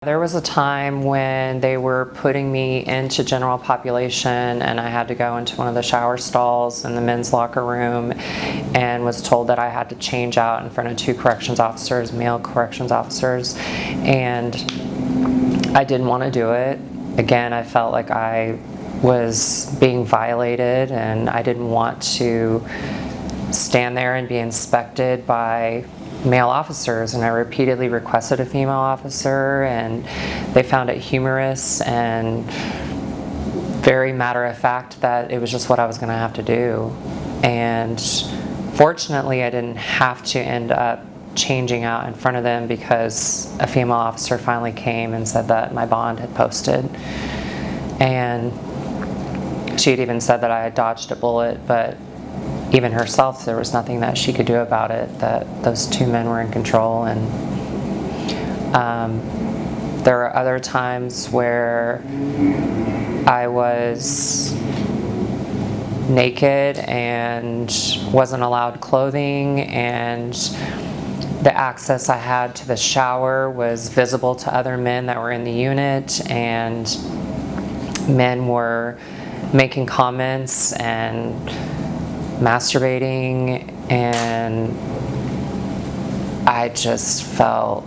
There was a time when they were putting me into general population and I had to go into one of the shower stalls in the men's locker room and was told that I had to change out in front of two corrections officers, male corrections officers, and I didn't want to do it. Again, I felt like I was being violated and I didn't want to stand there and be inspected by male officers, and I repeatedly requested a female officer, and they found it humorous and very matter of fact that it was just what I was going to have to do. And fortunately, I didn't have to end up changing out in front of them because a female officer finally came and said that my bond had posted, and she had even said that I had dodged a bullet, but even herself, there was nothing that she could do about it, that those two men were in control. And there are other times where I was naked and wasn't allowed clothing, and the access I had to the shower was visible to other men that were in the unit, and men were making comments and masturbating, and I just felt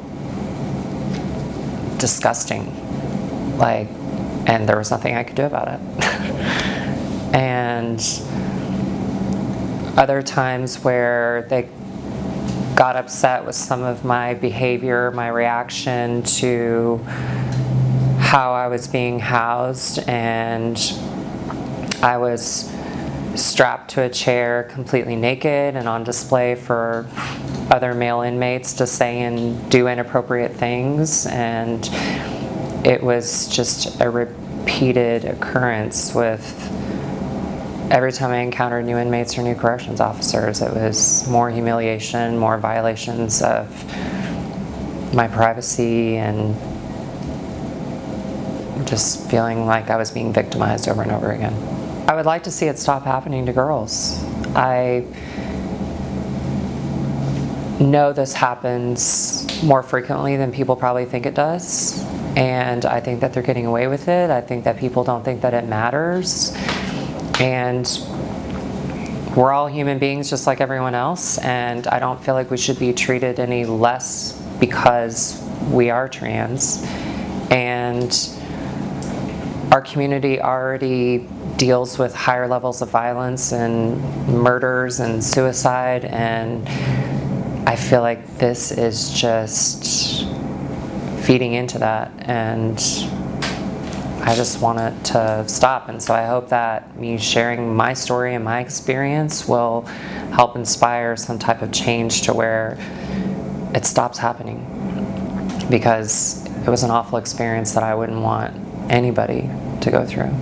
disgusting, and there was nothing I could do about it. And other times where they got upset with some of my behavior, my reaction to how I was being housed, and I was strapped to a chair completely naked and on display for other male inmates to say and do inappropriate things, and it was just a repeated occurrence with every time I encountered new inmates or new corrections officers. It was more humiliation, more violations of my privacy, and just feeling like I was being victimized over and over again. I would like to see it stop happening to girls. I know this happens more frequently than people probably think it does, and I think that they're getting away with it. I think that people don't think that it matters, and we're all human beings just like everyone else, and I don't feel like we should be treated any less because we are trans. And our community already deals with higher levels of violence and murders and suicide, and I feel like this is just feeding into that, and I just want it to stop. And so I hope that me sharing my story and my experience will help inspire some type of change to where it stops happening, because it was an awful experience that I wouldn't want anybody to go through.